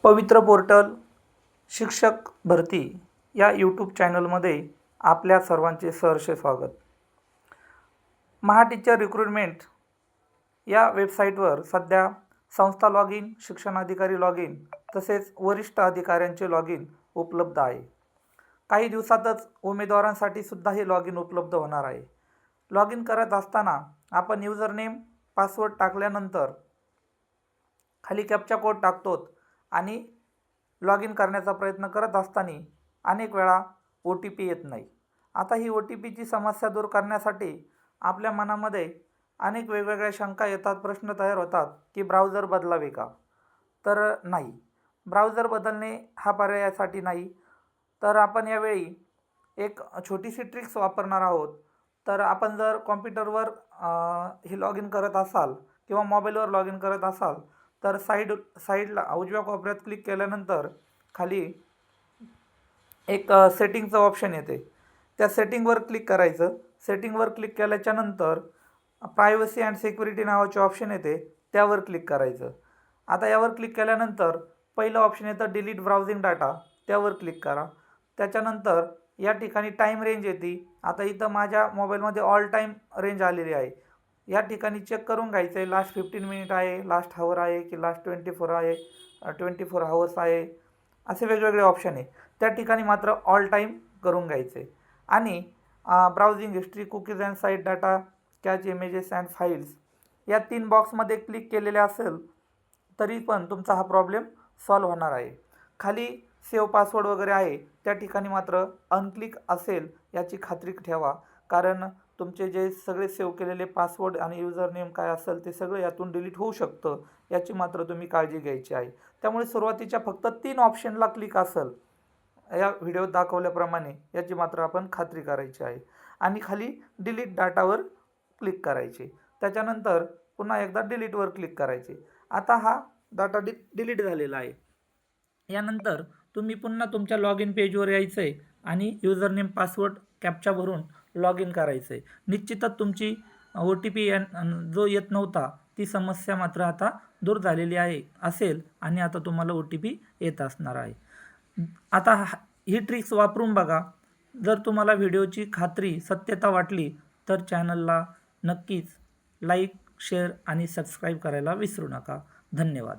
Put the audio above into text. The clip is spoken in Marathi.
पवित्र पोर्टल शिक्षक भरती या यूट्यूब चॅनलमध्ये आपल्या सर्वांचे सहर्ष स्वागत। महा टीचर रिक्रुटमेंट या वेबसाईटवर सध्या संस्था लॉग इन, शिक्षणाधिकारी लॉग इन तसेच वरिष्ठ अधिकाऱ्यांचे लॉग इन उपलब्ध आहे। काही दिवसातच उमेदवारांसाठी सुद्धा हे लॉग इन उपलब्ध होणार आहे। लॉग इन करत असताना आपण यूजर नेम पासवर्ड टाकल्यानंतर खाली कॅप्चा कोड टाकतो आणि लॉग इन करण्याचा प्रयत्न करत असताना अनेक वेळा OTP येत नाही। आता ही OTPची समस्या दूर करण्यासाठी आपल्या मनामध्ये अनेक वेगवेगळ्या शंका येतात, प्रश्न तयार होतात की ब्राउझर बदलावे का? तर नाही, ब्राउझर बदलणे हा पर्यायासाठी नाही। तर आपण यावेळी एक छोटीशी ट्रिक्स वापरणार आहोत। तर आपण जर कॉम्प्युटरवर हे लॉग इन करत असाल किंवा मोबाईलवर लॉग इन करत असाल तर साईडला उजव्या कोपऱ्यात क्लिक केल्यानंतर खाली एक सेटिंगचं ऑप्शन येते, त्या सेटिंगवर क्लिक करायचं। सेटिंगवर क्लिक केल्याच्यानंतर प्रायव्हसी अँड सिक्युरिटी नावाचे ऑप्शन येते, त्यावर क्लिक करायचं। आता यावर क्लिक केल्यानंतर पहिलं ऑप्शन येतं डिलीट ब्राउझिंग डाटा, त्यावर क्लिक करा। त्याच्यानंतर या ठिकाणी टाईम रेंज येते। आता इथं माझ्या मोबाईलमध्ये ऑल टाईम रेंज आलेली आहे। या ठिकाणी चेक करून घ्यायचं आहे लास्ट 15 मिनिट आहे, लास्ट हावर आहे की लास्ट 24 आहे, 24 हावर्स आहे, असे वेगवेगळे ऑप्शन आहे। त्या ठिकाणी मात्र ऑल टाईम करून घ्यायचे आणि browsing history, cookies and site data, catch images and files या 3 बॉक्समध्ये क्लिक केलेले असेल तरी पण तुमचा हा प्रॉब्लेम सॉल्व्ह होणार आहे। खाली सेव्ह पासवर्ड वगैरे आहे, त्या ठिकाणी मात्र अनक्लिक असेल याची खात्री ठेवा, कारण तुमचे जे सगळे सेव्ह केलेले पासवर्ड आणि यूजर नेम काय असेल ते सगळं यातून डिलीट होऊ शकतं, याची मात्र तुम्ही काळजी घ्यायची आहे। त्यामुळे सुरुवातीच्या फक्त 3 ऑप्शनला क्लिक असेल या व्हिडिओत दाखवल्याप्रमाणे, याची मात्र आपण खात्री करायची आहे आणि खाली डिलीट डाटावर क्लिक करायचे। त्याच्यानंतर पुन्हा एकदा डिलीटवर क्लिक करायचे। आता हा डाटा डिलीट झालेला आहे। यानंतर तुम्ही पुन्हा तुमच्या लॉग इन पेजवर यायचं आहे आणि यूजर नेम पासवर्ड कॅप्चा भरून लॉग इन करायचं आहे। निश्चितच तुमची OTP जो येत नव्हता ती समस्या मात्र आता दूर झालेली आहे असेल आणि आता तुम्हाला OTP येत असणार आहे। आता ही ट्रिक्स वापरून बघा। जर तुम्हाला व्हिडिओची खात्री सत्यता वाटली तर चॅनलला नक्कीच लाईक, शेअर आणि सबस्क्राईब करायला विसरू नका। धन्यवाद।